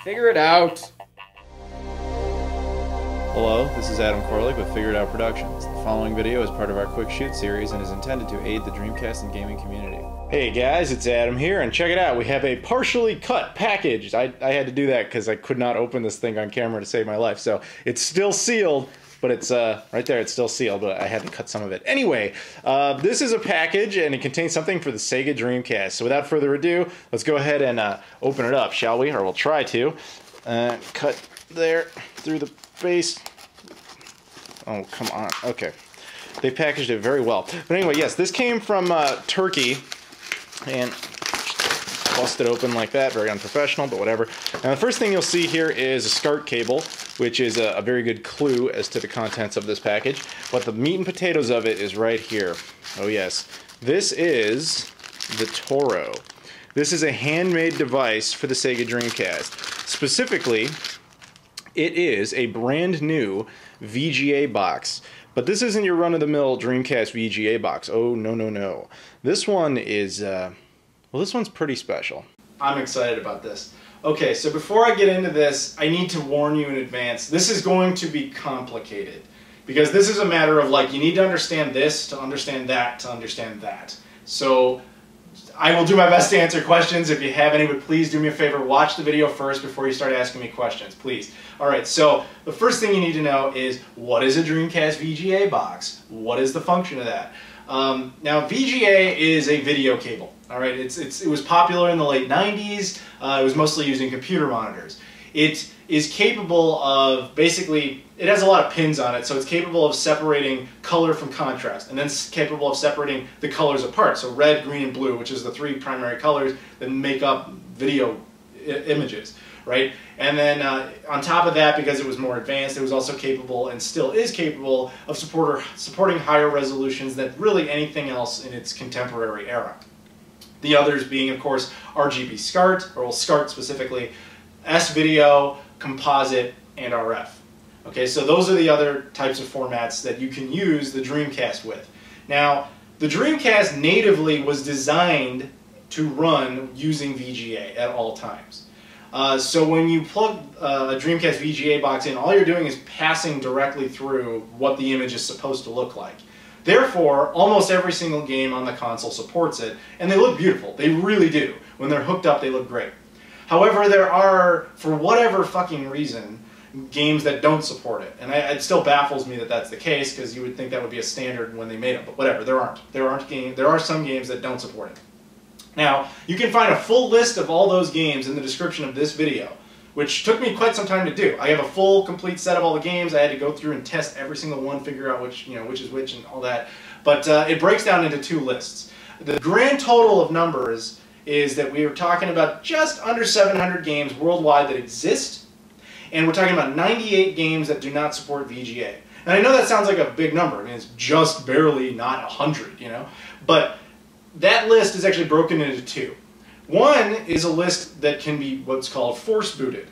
Figure it out. Hello, this is Adam Koralik with Figure It Out Productions. The following video is part of our Quick Shoot series and is intended to aid the Dreamcast and gaming community. Hey guys, it's Adam here, and check it out. We have a partially cut package. I had to do that because I could not open this thing on camera to save my life. So it's still sealed, but it's right there, it's still sealed, but I had to cut some of it. Anyway, this is a package, and it contains something for the Sega Dreamcast. So without further ado, let's go ahead and open it up, shall we? Or we'll try to. Cut there through the base. Oh, come on. Okay. They packaged it very well. But anyway, yes, this came from Turkey, and bust it open like that. Very unprofessional, but whatever. Now, the first thing you'll see here is a SCART cable, which is a very good clue as to the contents of this package. But the meat and potatoes of it is right here. Oh, yes. This is the Toro. This is a handmade device for the Sega Dreamcast. Specifically, it is a brand new VGA box. But this isn't your run-of-the-mill Dreamcast VGA box. Oh, no, no, no. This one is, well, this one's pretty special. I'm excited about this. Okay, so before I get into this, I need to warn you in advance. This is going to be complicated. Because this is a matter of, like, you need to understand this to understand that to understand that. So I will do my best to answer questions. If you have any, but please do me a favor, watch the video first before you start asking me questions, please. Alright, so the first thing you need to know is, what is a Dreamcast VGA box? What is the function of that? Now, VGA is a video cable. Alright, it was popular in the late 90s. It was mostly used in computer monitors. It is capable of, basically, it has a lot of pins on it, so it's capable of separating color from contrast, and then it's capable of separating the colors apart, so red, green, and blue, which is the three primary colors that make up video images, right? And then on top of that, because it was more advanced, it was also capable, and still is capable, of supporting higher resolutions than really anything else in its contemporary era. The others being, of course, Rgb Scart, or Scart specifically, S-Video, Composite, and RF. Okay, so those are the other types of formats that you can use the Dreamcast with. Now, the Dreamcast natively was designed to run using VGA at all times. So when you plug a Dreamcast VGA box in, all you're doing is passing directly through what the image is supposed to look like. Therefore, almost every single game on the console supports it, and they look beautiful. They really do. When they're hooked up, they look great. However, there are, for whatever fucking reason, games that don't support it. And it still baffles me that that's the case, because you would think that would be a standard when they made them. But whatever, there aren't. There are some games that don't support it. Now, you can find a full list of all those games in the description of this video, which took me quite some time to do. I have a full, complete set of all the games. I had to go through and test every single one, figure out which is which and all that. But it breaks down into two lists. The grand total of numbers is that we are talking about just under 700 games worldwide that exist, and we're talking about 98 games that do not support VGA. And I know that sounds like a big number. I mean, it's just barely not 100, you know? But that list is actually broken into two. One is a list that can be what's called force booted.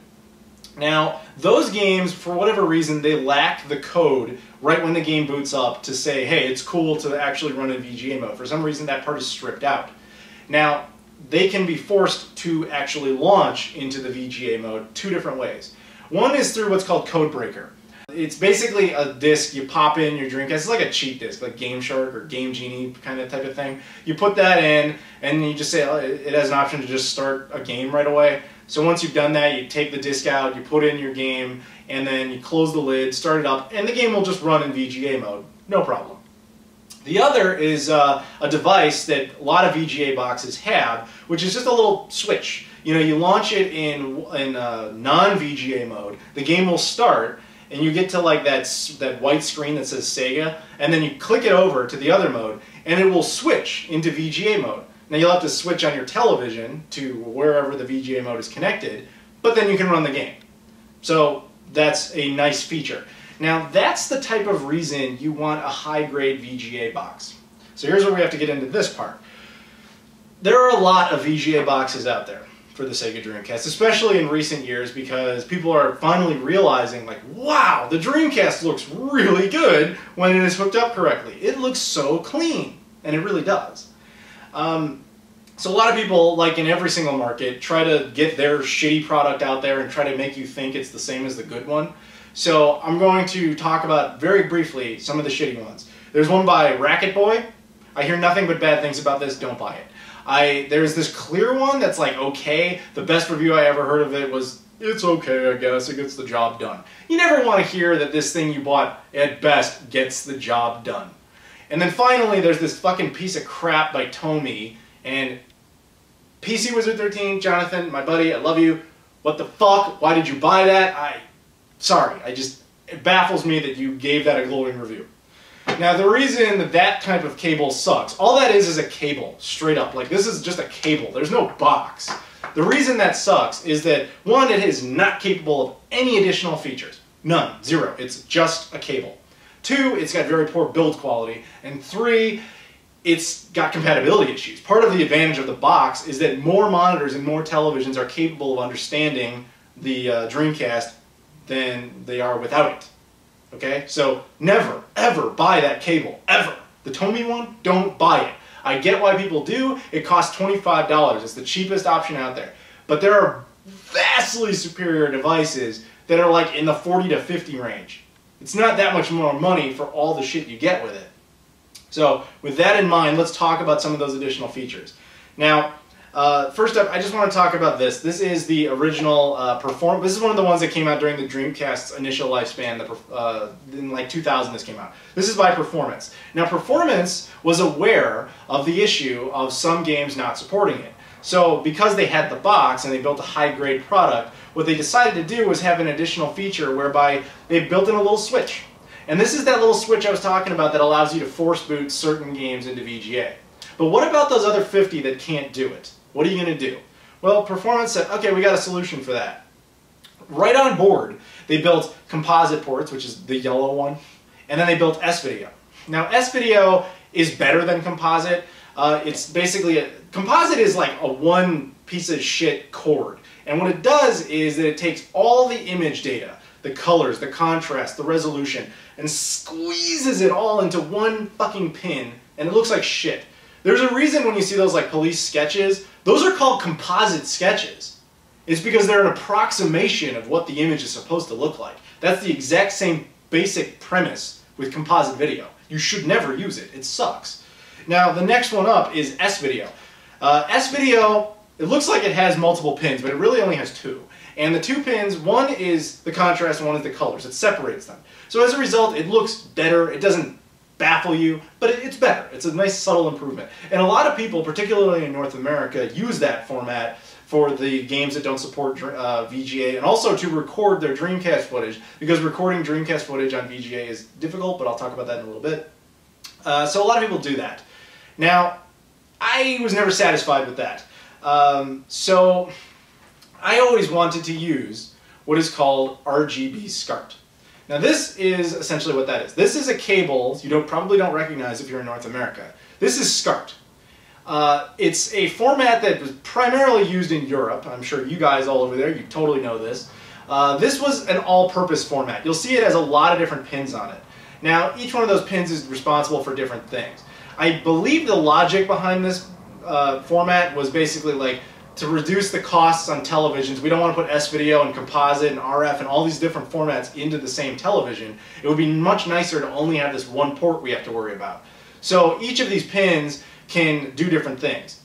Now, those games, for whatever reason, they lack the code right when the game boots up to say, hey, it's cool to actually run in VGA mode. For some reason, that part is stripped out. Now, they can be forced to actually launch into the VGA mode two different ways. One is through what's called Code Breaker. It's basically a disc you pop in your Dreamcast. It's like a cheat disc, like Game Shark or Game Genie kind of type of thing. You put that in, and you just say it has an option to just start a game right away. So once you've done that, you take the disc out, you put in your game, and then you close the lid, start it up, and the game will just run in VGA mode. No problem. The other is a device that a lot of VGA boxes have, which is just a little switch. You know, you launch it in non-VGA mode, the game will start, and you get to like that white screen that says Sega, and then you click it over to the other mode, and it will switch into VGA mode. Now you'll have to switch on your television to wherever the VGA mode is connected, but then you can run the game. So that's a nice feature. Now that's the type of reason you want a high-grade VGA box. So here's where we have to get into this part. There are a lot of VGA boxes out there for the Sega Dreamcast, especially in recent years, because people are finally realizing, like, wow, the Dreamcast looks really good when it is hooked up correctly. It looks so clean, and it really does. So a lot of people, like in every single market, try to get their shitty product out there and try to make you think it's the same as the good one. So I'm going to talk about, very briefly, some of the shitty ones. There's one by Racket Boy. I hear nothing but bad things about this, don't buy it. There's this clear one that's like okay. The best review I ever heard of it was, it's okay, I guess, it gets the job done. You never want to hear that this thing you bought, at best, gets the job done. And then finally, there's this fucking piece of crap by Tomy, and PC Wizard 13, Jonathan, my buddy, I love you. What the fuck? Why did you buy that? Sorry, it baffles me that you gave that a glowing review. Now, the reason that that type of cable sucks, all that is a cable, straight up. Like, this is just a cable. There's no box. The reason that sucks is that, one, it is not capable of any additional features. None. Zero. It's just a cable. Two, it's got very poor build quality. And three, it's got compatibility issues. Part of the advantage of the box is that more monitors and more televisions are capable of understanding the Dreamcast than they are without it. Okay? So never, ever buy that cable. Ever. The Tomy one, don't buy it. I get why people do. It costs $25. It's the cheapest option out there. But there are vastly superior devices that are like in the 40 to 50 range. It's not that much more money for all the shit you get with it. So with that in mind, let's talk about some of those additional features. Now, first up, I just want to talk about this. This is the original This is one of the ones that came out during the Dreamcast's initial lifespan. In like 2000 this came out. This is by Performance. Now Performance was aware of the issue of some games not supporting it. So because they had the box and they built a high-grade product, what they decided to do was have an additional feature whereby they built in a little switch. And this is that little switch I was talking about that allows you to force boot certain games into VGA. But what about those other 50 that can't do it? What are you going to do? Well, Performance said, okay, we got a solution for that. Right on board, they built composite ports, which is the yellow one, and then they built S-Video. Now, S-Video is better than composite. It's basically, composite is like a one piece of shit cord. And what it does is that it takes all the image data, the colors, the contrast, the resolution, and squeezes it all into one fucking pin, and it looks like shit. There's a reason when you see those like police sketches, those are called composite sketches. It's because they're an approximation of what the image is supposed to look like. That's the exact same basic premise with composite video. You should never use it. It sucks. Now, the next one up is S-Video. S-Video, it looks like it has multiple pins, but it really only has two. And the two pins, one is the contrast and one is the colors. It separates them. So as a result, it looks better. It doesn't baffle you, but it's better. It's a nice subtle improvement. And a lot of people, particularly in North America, use that format for the games that don't support VGA and also to record their Dreamcast footage, because recording Dreamcast footage on VGA is difficult, but I'll talk about that in a little bit. So a lot of people do that. Now, I was never satisfied with that. So I always wanted to use what is called Rgb Scart. Now this is essentially what that is. This is a cable you probably don't recognize if you're in North America. This is Scart. It's a format that was primarily used in Europe. I'm sure you guys all over there, you totally know this. This was an all-purpose format. You'll see it has a lot of different pins on it. Now each one of those pins is responsible for different things. I believe the logic behind this format was basically like, to reduce the costs on televisions, we don't want to put S-Video and composite and RF and all these different formats into the same television. It would be much nicer to only have this one port we have to worry about. So each of these pins can do different things.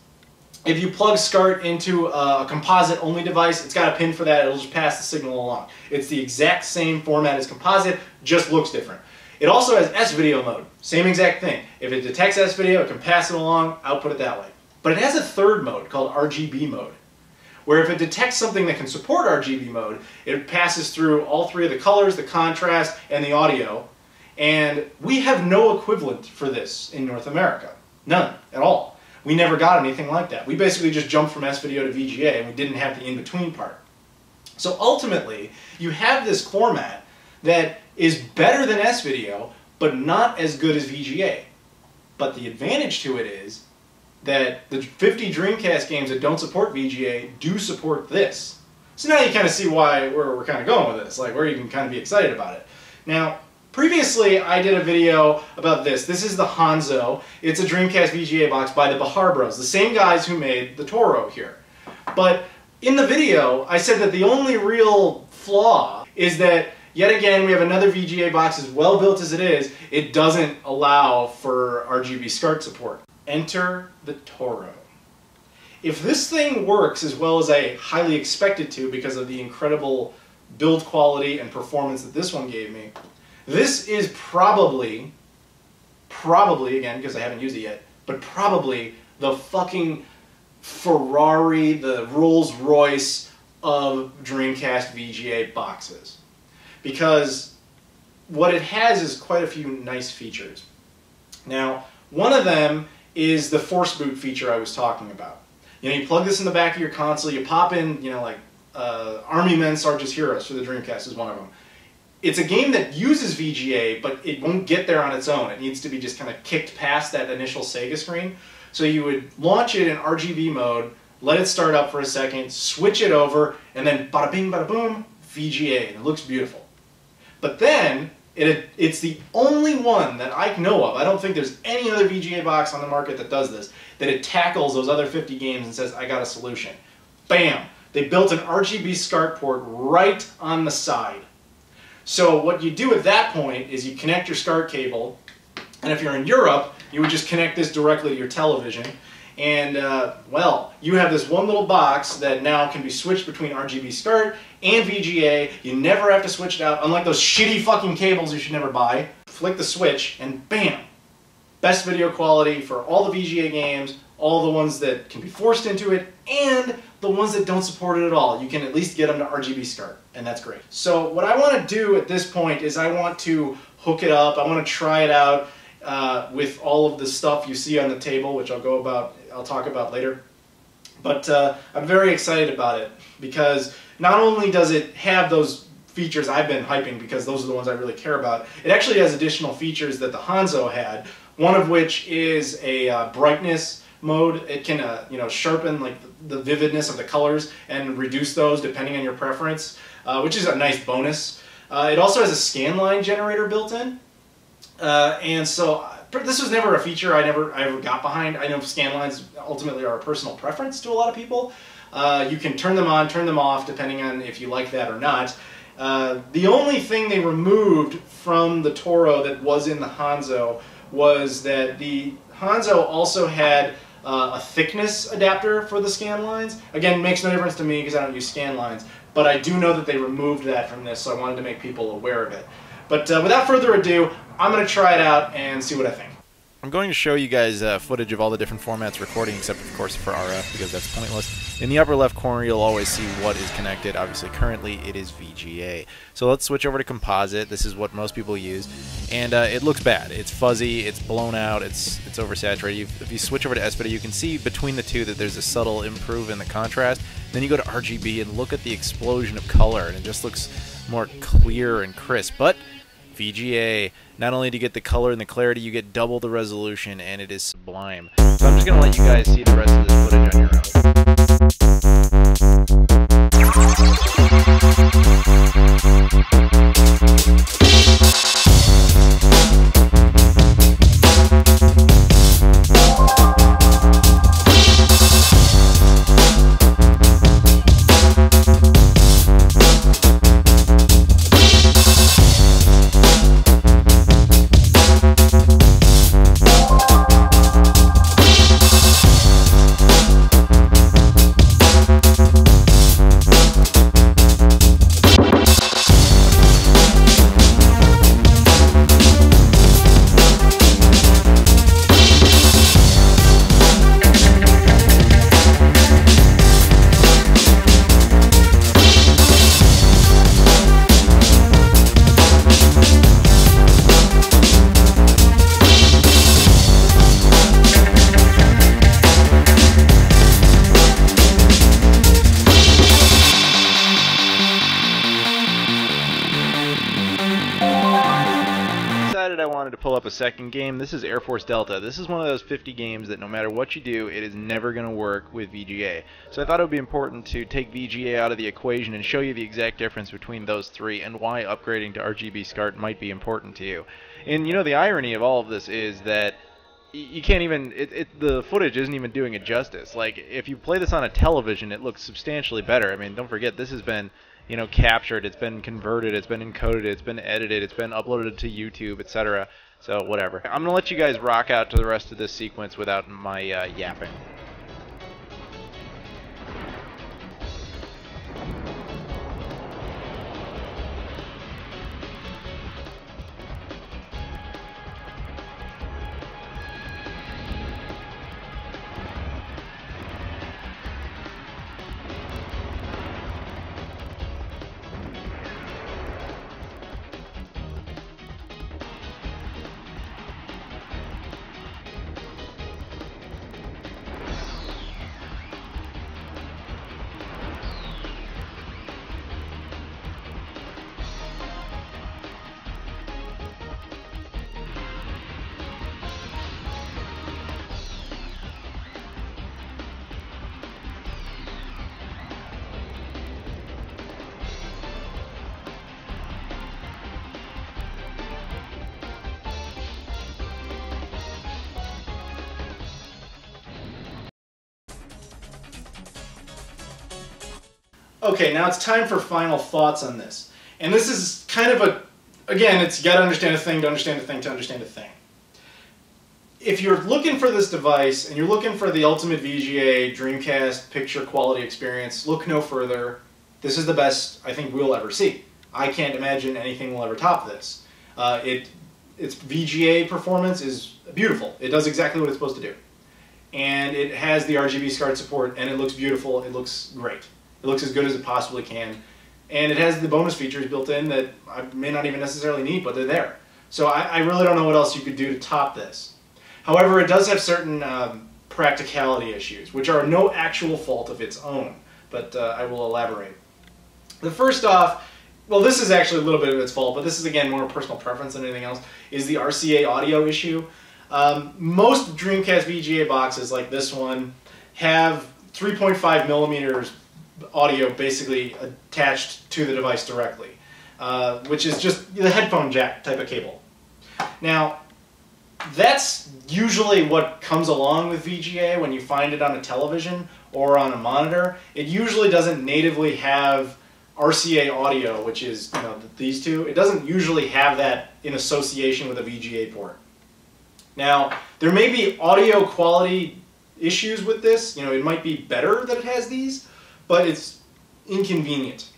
If you plug SCART into a composite-only device, it's got a pin for that. It'll just pass the signal along. It's the exact same format as composite, just looks different. It also has S-Video mode. Same exact thing. If it detects S-Video, it can pass it along, output it that way. But it has a third mode called Rgb Mode, where if it detects something that can support Rgb Mode, it passes through all three of the colors, the contrast, and the audio. And we have no equivalent for this in North America. None at all. We never got anything like that. We basically just jumped from S-Video to VGA, and we didn't have the in-between part. So ultimately, you have this format that is better than S-Video, but not as good as VGA. But the advantage to it is that the 50 Dreamcast games that don't support VGA do support this. So now you kind of see where we're kind of going with this, like where you can kind of be excited about it. Now, Previously, I did a video about this. This is the Hanzo. It's a Dreamcast VGA box by the Behar Bros, the same guys who made the Toro here. But in the video, I said that the only real flaw is that, yet again, we have another VGA box as well built as it is. It doesn't allow for Rgb Scart support. Enter the Toro. If this thing works as well as I highly expect it to because of the incredible build quality and performance that this one gave me, this is probably, again, because I haven't used it yet, but probably the fucking Ferrari, the Rolls Royce of Dreamcast VGA boxes. Because what it has is quite a few nice features. Now, one of them is the force boot feature I was talking about. You know, you plug this in the back of your console, you pop in, you know, like Army Men Sarges Heroes for the Dreamcast is one of them. It's a game that uses VGA, but it won't get there on its own. It needs to be just kind of kicked past that initial Sega screen. So you would launch it in Rgb mode, let it start up for a second, switch it over, and then bada bing, bada boom, VGA, and it looks beautiful. But then, it's the only one that I know of, I don't think there's any other VGA box on the market that does this, that it tackles those other 50 games and says, I got a solution. Bam! They built an Rgb Scart port right on the side. So what you do at that point is you connect your SCART cable, and if you're in Europe, you would just connect this directly to your television, and well, you have this one little box that now can be switched between Rgb Scart and VGA. You never have to switch it out, unlike those shitty fucking cables you should never buy. Flick the switch, and bam! Best video quality for all the VGA games, all the ones that can be forced into it, and the ones that don't support it at all. You can at least get them to Rgb Scart, and that's great. So what I want to do at this point is I want to hook it up. I want to try it out with all of the stuff you see on the table, which I'll talk about later. But I'm very excited about it because not only does it have those features I've been hyping because those are the ones I really care about, it actually has additional features that the Hanzo had, one of which is a brightness mode. It can you know, sharpen like the vividness of the colors and reduce those depending on your preference, which is a nice bonus. It also has a Scanline Generator built in, and so this was never a feature I ever got behind. I know Scanlines ultimately are a personal preference to a lot of people. You can turn them on, turn them off, depending on if you like that or not. The only thing they removed from the Toro that was in the Hanzo was that the Hanzo also had a thickness adapter for the Scanlines. Again, makes no difference to me because I don't use Scanlines, but I do know that they removed that from this, so I wanted to make people aware of it. But without further ado, I'm going to try it out and see what I think. I'm going to show you guys footage of all the different formats recording, except of course for RF, because that's pointless. In the upper left corner, you'll always see what is connected. Obviously, currently it is VGA. So let's switch over to composite. This is what most people use, and it looks bad. It's fuzzy, it's blown out, it's oversaturated. If you switch over to SVIDA, you can see between the two that there's a subtle improve in the contrast. Then you go to RGB and look at the explosion of color, and it just looks more clear and crisp. But VGA, not only do you get the color and the clarity, you get double the resolution, and it is sublime. So I'm just going to let you guys see the rest of this footage on your wanted to pull up a second game. This is Airforce Delta. This is one of those 50 games that no matter what you do, it is never going to work with VGA. So I thought it would be important to take VGA out of the equation and show you the exact difference between those three and why upgrading to Rgb Scart might be important to you. And you know, the irony of all of this is that you can't even, the footage isn't even doing it justice. Like, if you play this on a television, it looks substantially better. I mean, don't forget, this has been, you know, captured, it's been converted, it's been encoded, it's been edited, it's been uploaded to YouTube, etc. So, whatever. I'm going to let you guys rock out to the rest of this sequence without my yapping. Okay, now it's time for final thoughts on this. And this is kind of a, again, it's you gotta understand a thing to understand a thing to understand a thing. If you're looking for this device and you're looking for the ultimate VGA Dreamcast picture quality experience, look no further. This is the best I think we'll ever see. I can't imagine anything will ever top this. Its VGA performance is beautiful. It does exactly what it's supposed to do. And it has the Rgb Scart support, and it looks beautiful, it looks great. It looks as good as it possibly can. And it has the bonus features built in that I may not even necessarily need, but they're there. So I really don't know what else you could do to top this. However, it does have certain practicality issues, which are no actual fault of its own, but I will elaborate. The first off, well, this is actually a little bit of its fault, but this is again more personal preference than anything else, is the RCA audio issue. Most Dreamcast VGA boxes like this one have 3.5 millimeters audio basically attached to the device directly, which is just the headphone jack type of cable. Now, that's usually what comes along with VGA when you find it on a television or on a monitor. It usually doesn't natively have RCA audio, which is, you know, these two. It doesn't usually have that in association with a VGA port. Now, there may be audio quality issues with this. You know, it might be better that it has these, but it's inconvenient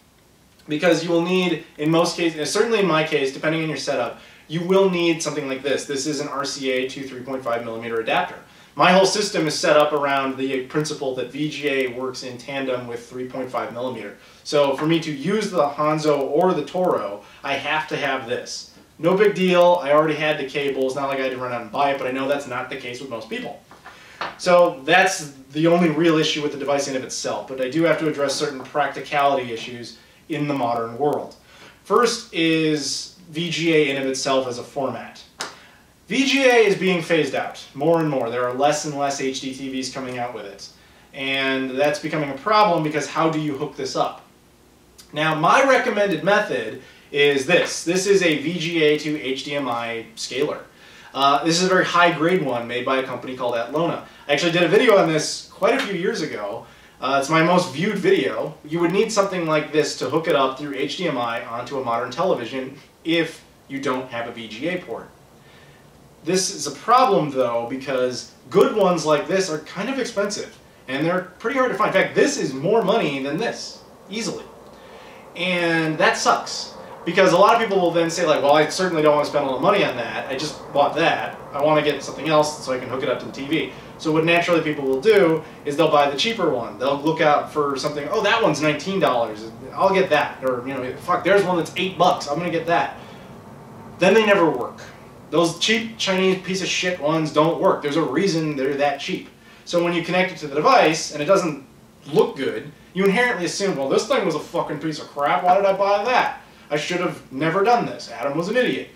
because you will need, in most cases, certainly in my case, depending on your setup, you will need something like this. This is an RCA to 3.5 millimeter adapter. My whole system is set up around the principle that VGA works in tandem with 3.5 millimeter. So for me to use the Hanzo or the Toro, I have to have this. No big deal. I already had the cables. Not like I had to run out and buy it, but I know that's not the case with most people. So that's the only real issue with the device in of itself, but I do have to address certain practicality issues in the modern world. First is VGA in of itself as a format. VGA is being phased out more and more. There are less and less HD TVs coming out with it. And that's becoming a problem because how do you hook this up? Now, my recommended method is this. This is a VGA to HDMI scaler. This is a very high-grade one made by a company called Atlona. I actually did a video on this quite a few years ago. It's my most viewed video. You would need something like this to hook it up through HDMI onto a modern television if you don't have a VGA port. This is a problem, though, because good ones like this are kind of expensive, and they're pretty hard to find. In fact, this is more money than this, easily. And that sucks. Because a lot of people will then say, like, well, I certainly don't want to spend a lot of money on that. I just bought that. I want to get something else so I can hook it up to the TV. So what naturally people will do is they'll buy the cheaper one. They'll look out for something, oh, that one's $19. I'll get that. Or, you know, fuck, there's one that's $8. I'm going to get that. Then they never work. Those cheap Chinese piece of shit ones don't work. There's a reason they're that cheap. So when you connect it to the device and it doesn't look good, you inherently assume, well, this thing was a fucking piece of crap. Why did I buy that? I should have never done this. Adam was an idiot.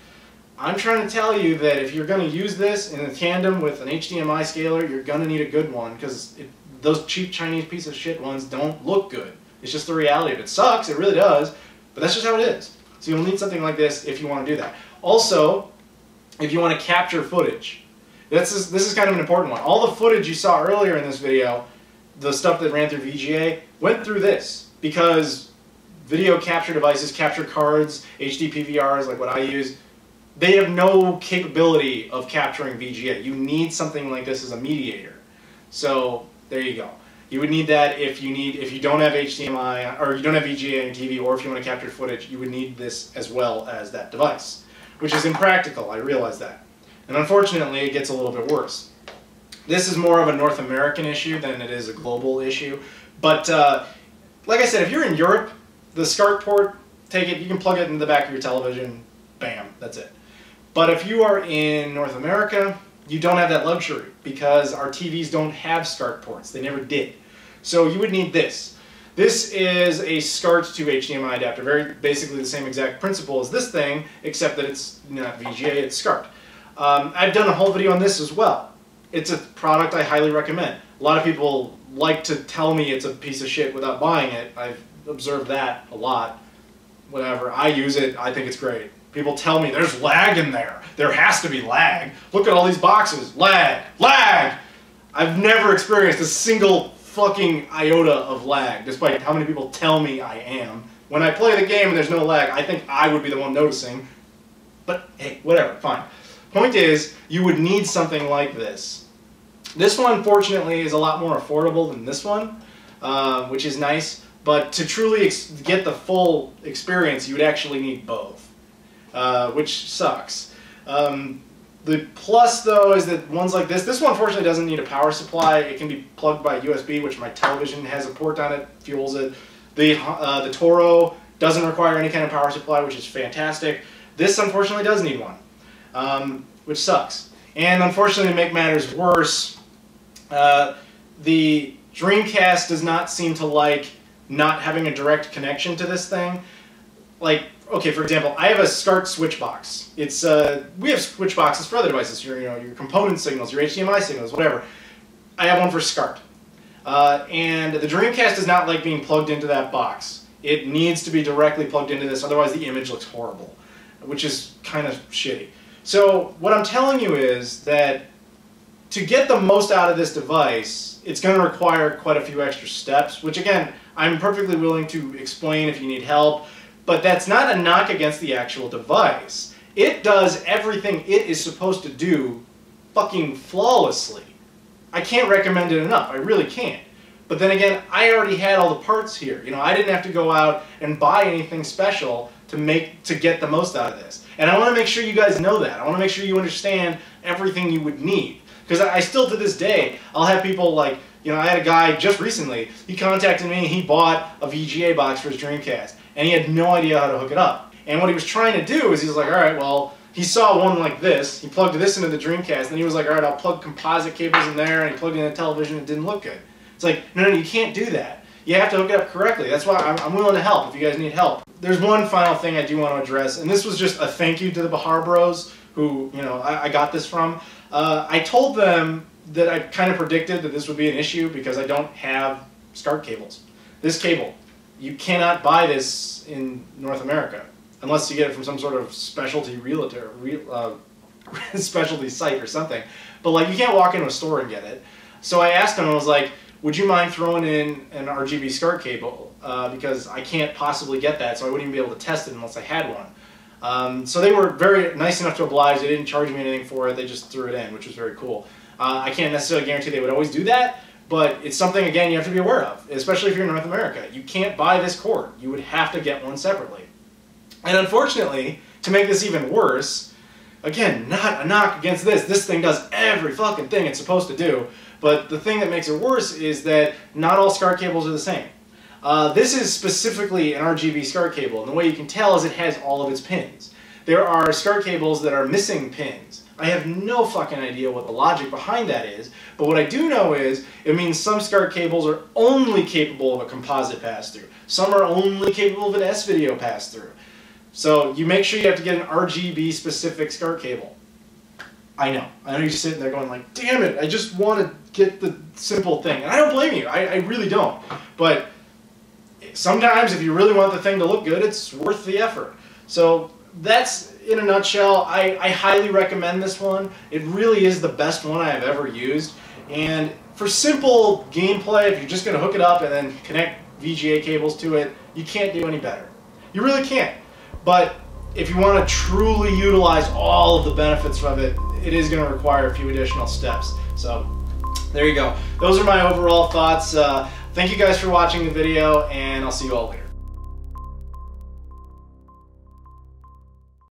I'm trying to tell you that if you're going to use this in a tandem with an HDMI scaler, you're going to need a good one, because those cheap Chinese piece of shit ones don't look good. It's just the reality of it. It sucks, it really does, but that's just how it is. So you'll need something like this if you want to do that. Also, if you want to capture footage, this is kind of an important one. All the footage you saw earlier in this video, the stuff that ran through VGA, went through this, because video capture devices, capture cards, HD PVRs like what I use, they have no capability of capturing VGA. You need something like this as a mediator. So there you go. You would need that if you don't have HDMI or you don't have VGA on your TV, or if you want to capture footage, you would need this as well as that device, which is impractical. I realize that. And unfortunately, it gets a little bit worse. This is more of a North American issue than it is a global issue. But like I said, if you're in Europe, the SCART port, take it, you can plug it in the back of your television, bam, that's it. But if you are in North America, you don't have that luxury, because our TVs don't have SCART ports. They never did. So you would need this. This is a SCART to HDMI adapter, very basically the same exact principle as this thing, except that it's not VGA, it's SCART. I've done a whole video on this as well. It's a product I highly recommend. A lot of people like to tell me it's a piece of shit without buying it. I've observed that a lot. Whatever, I use it, I think it's great. People tell me there's lag in there. There has to be lag. Look at all these boxes. Lag! Lag! I've never experienced a single fucking iota of lag, despite how many people tell me I am. When I play the game and there's no lag, I think I would be the one noticing. But hey, whatever, fine. Point is, you would need something like this. This one, fortunately, is a lot more affordable than this one, which is nice. But to truly get the full experience, you would actually need both. Which sucks. The plus, though, is that ones like this one fortunately doesn't need a power supply. It can be plugged by USB, which my television has a port on it, fuels it. The Toro doesn't require any kind of power supply, which is fantastic. This, unfortunately, does need one, which sucks. And unfortunately, to make matters worse, the Dreamcast does not seem to like not having a direct connection to this thing. Like, okay, for example, I have a SCART switch box. It's we have switch boxes for other devices, your component signals, your HDMI signals, whatever. I have one for SCART. And the Dreamcast does not like being plugged into that box. It needs to be directly plugged into this, otherwise the image looks horrible, which is kind of shitty. So what I'm telling you is that to get the most out of this device, it's going to require quite a few extra steps, which again, I'm perfectly willing to explain if you need help. But that's not a knock against the actual device. It does everything it is supposed to do fucking flawlessly. I can't recommend it enough. I really can't. But then again, I already had all the parts here. I didn't have to go out and buy anything special to get the most out of this. And I want to make sure you guys know that. I want to make sure you understand everything you would need. Because I still, to this day, I'll have people like, I had a guy just recently, he contacted me, he bought a VGA box for his Dreamcast. And he had no idea how to hook it up. And what he was trying to do is he was like, all right, well, he saw one like this. He plugged this into the Dreamcast. And he was like, all right, I'll plug composite cables in there. And he plugged in the television. It didn't look good. It's like, no, you can't do that. You have to hook it up correctly. That's why I'm willing to help if you guys need help. There's one final thing I do want to address. And this was just a thank you to the Behar Bros, who I got this from. I told them that I kind of predicted that this would be an issue because I don't have SCART cables. This cable. You cannot buy this in North America unless you get it from some sort of specialty specialty site or something. But like, you can't walk into a store and get it. So I asked them, I was like, would you mind throwing in an Rgb Scart cable? Because I can't possibly get that, so I wouldn't even be able to test it unless I had one. So they were very nice enough to oblige. They didn't charge me anything for it. They just threw it in, which was very cool. I can't necessarily guarantee they would always do that. But it's something, again, you have to be aware of, especially if you're in North America. You can't buy this cord. You would have to get one separately. And unfortunately, to make this even worse, again, not a knock against this. This thing does every fucking thing it's supposed to do. But the thing that makes it worse is that not all SCART cables are the same. This is specifically an Rgb Scart cable, and the way you can tell is it has all of its pins. There are SCART cables that are missing pins. I have no fucking idea what the logic behind that is, but what I do know is it means some SCART cables are only capable of a composite pass-through. Some are only capable of an S-video pass-through. So you make sure you have to get an RGB specific SCART cable. I know you're sitting there going like, damn it, I just want to get the simple thing. And I don't blame you, I really don't. But sometimes if you really want the thing to look good, it's worth the effort. So that's, in a nutshell, I highly recommend this one. It really is the best one I have ever used. And for simple gameplay, if you're just going to hook it up and then connect VGA cables to it, you can't do any better. You really can't. But if you want to truly utilize all of the benefits of it, it is going to require a few additional steps. So there you go. Those are my overall thoughts. Thank you guys for watching the video, and I'll see you all later.